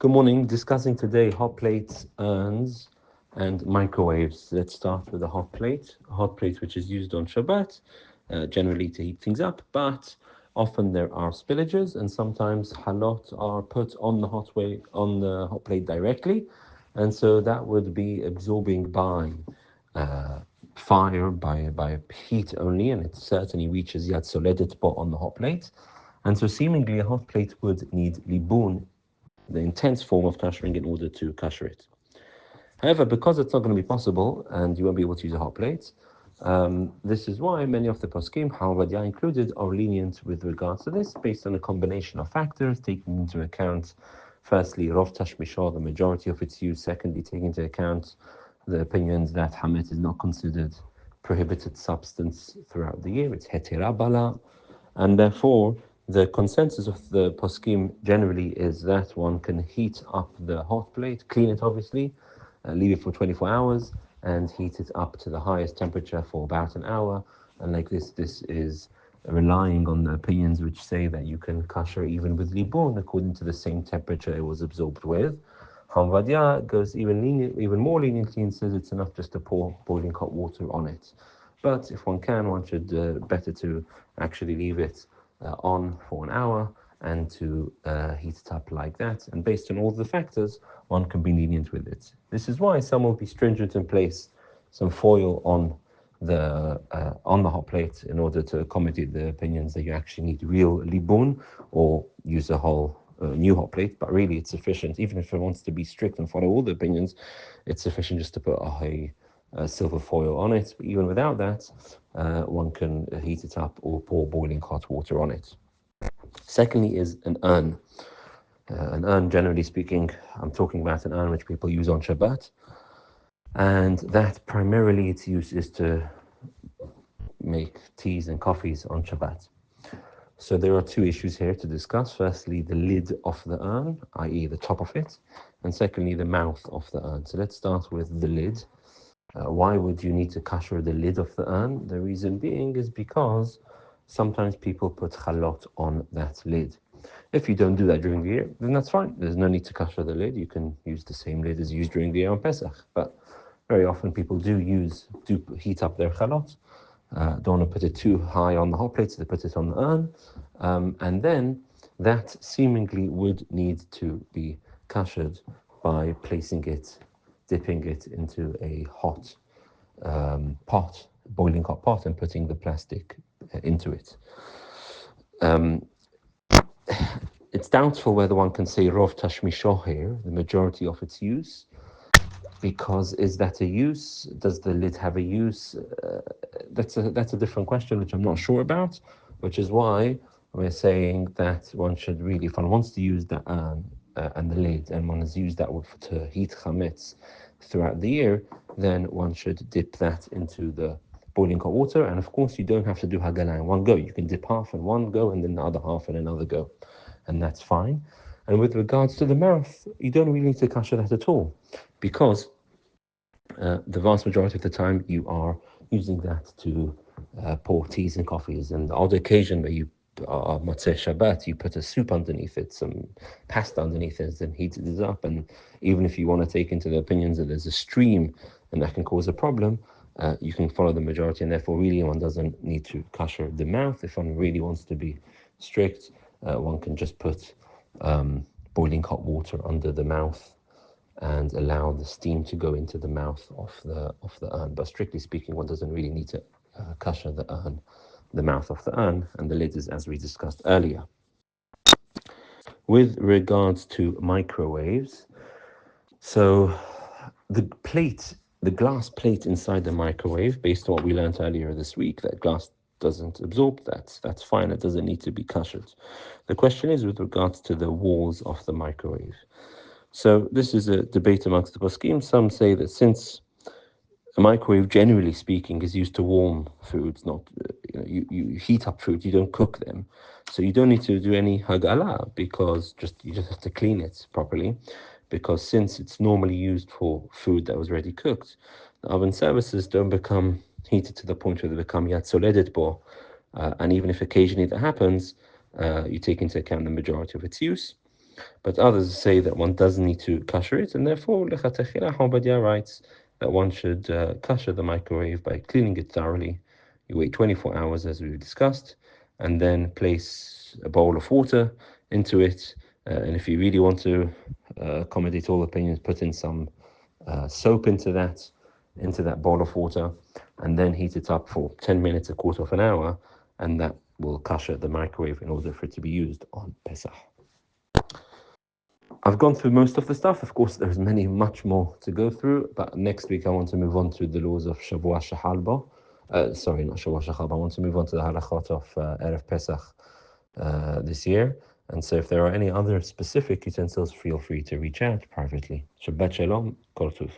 Good morning. Discussing today hot plates, urns, and microwaves. Let's start with a hot plate. A hot plate which is used on Shabbat, generally to heat things up, but often there are spillages, and sometimes halot are put on the hot plate directly, and so that would be absorbing by uh, fire, by heat only, and it certainly reaches yad soledet on the hot plate. And so seemingly a hot plate would need libun, the intense form of kashering, in order to kasher it. However, because it's not going to be possible and you won't be able to use a hot plate, this is why many of the poskim, Havadia included, are lenient with regards to this, based on a combination of factors, taking into account, firstly, Rov Tashmishah, the majority of its use, secondly, taking into account the opinions that Hamet is not considered prohibited substance throughout the year, it's heterabala, and therefore the consensus of the poskim generally is that one can heat up the hot plate, clean it obviously, leave it for 24 hours, and heat it up to the highest temperature for about an hour. And like this is relying on the opinions which say that you can kasher even with libun according to the same temperature it was absorbed with. Hamvadia goes even more leniently and says it's enough just to pour boiling hot water on it. But if one can, one should better to actually leave it on for an hour and to heat it up like that. And based on all the factors, one can be lenient with it. This is why some will be stringent and place some foil on the hot plate in order to accommodate the opinions that you actually need real libun, or use a whole new hot plate. But really, it's sufficient, even if it wants to be strict and follow all the opinions, it's sufficient just to put a silver foil on it. But even without that, one can heat it up or pour boiling hot water on it. Secondly is an urn. An urn, generally speaking, I'm talking about an urn which people use on Shabbat, and that primarily its use is to make teas and coffees on Shabbat. So there are two issues here to discuss. Firstly, the lid of the urn, i.e. the top of it, and secondly, the mouth of the urn. So let's start with the lid. Why would you need to kasher the lid of the urn? The reason being is because sometimes people put halot on that lid. If you don't do that during the year, then that's fine. There's no need to kasher the lid. You can use the same lid as used during the year on Pesach. But very often people do heat up their halot. Don't want to put it too high on the hot plate, so they put it on the urn. And then that seemingly would need to be kashered by dipping it into a hot pot, boiling hot pot, and putting the plastic into it. It's doubtful whether one can say Rov Tashmishoh here, the majority of its use, because is that a use? Does the lid have a use? That's a different question, which I'm not sure about, which is why we're saying that one should really, if one wants to use the urn and the lid, and one has used that to heat chametz throughout the year, then one should dip that into the boiling hot water. And of course, you don't have to do hagala in one go. You can dip half in one go and then the other half in another go, and that's fine. And with regards to the mouth, you don't really need to kasher that at all, because the vast majority of the time you are using that to pour teas and coffees. And the odd occasion where you Motzei Shabbat, you put a soup underneath it, some pasta underneath it, and heat it up. And even if you want to take into the opinions that there's a stream and that can cause a problem, you can follow the majority, and therefore really one doesn't need to kasher the mouth. If one really wants to be strict, one can just put boiling hot water under the mouth and allow the steam to go into the mouth of the urn. But strictly speaking, one doesn't really need to kasher the mouth of the urn, and the lid is as we discussed earlier. With regards to microwaves, so the glass plate inside the microwave, based on what we learned earlier this week, that glass doesn't absorb that. That's fine. It doesn't need to be kashered. The question is with regards to the walls of the microwave. So this is a debate amongst the poskim. Some say that since a microwave, generally speaking, is used to warm foods, not you heat up food, you don't cook them, so you don't need to do any hagala, because you just have to clean it properly, because since it's normally used for food that was already cooked, the oven surfaces don't become heated to the point where they become yat soledet bo, and even if occasionally that happens, you take into account the majority of its use. But others say that one doesn't need to kasher it, and therefore Lechatechila Hobadia writes that one should kasher the microwave by cleaning it thoroughly. You wait 24 hours, as we've discussed, and then place a bowl of water into it. And if you really want to accommodate all opinions, put in some soap into that bowl of water, and then heat it up for 10 minutes, a quarter of an hour, and that will kasher the microwave in order for it to be used on Pesach. I've gone through most of the stuff. Of course, there's much more to go through, but next week I want to move on to the laws of Shavua Shehalba. Sorry, not Shavua Shehalba. I want to move on to the halachot of Erev Pesach this year. And so if there are any other specific utensils, feel free to reach out privately. Shabbat Shalom, Kol Tuv.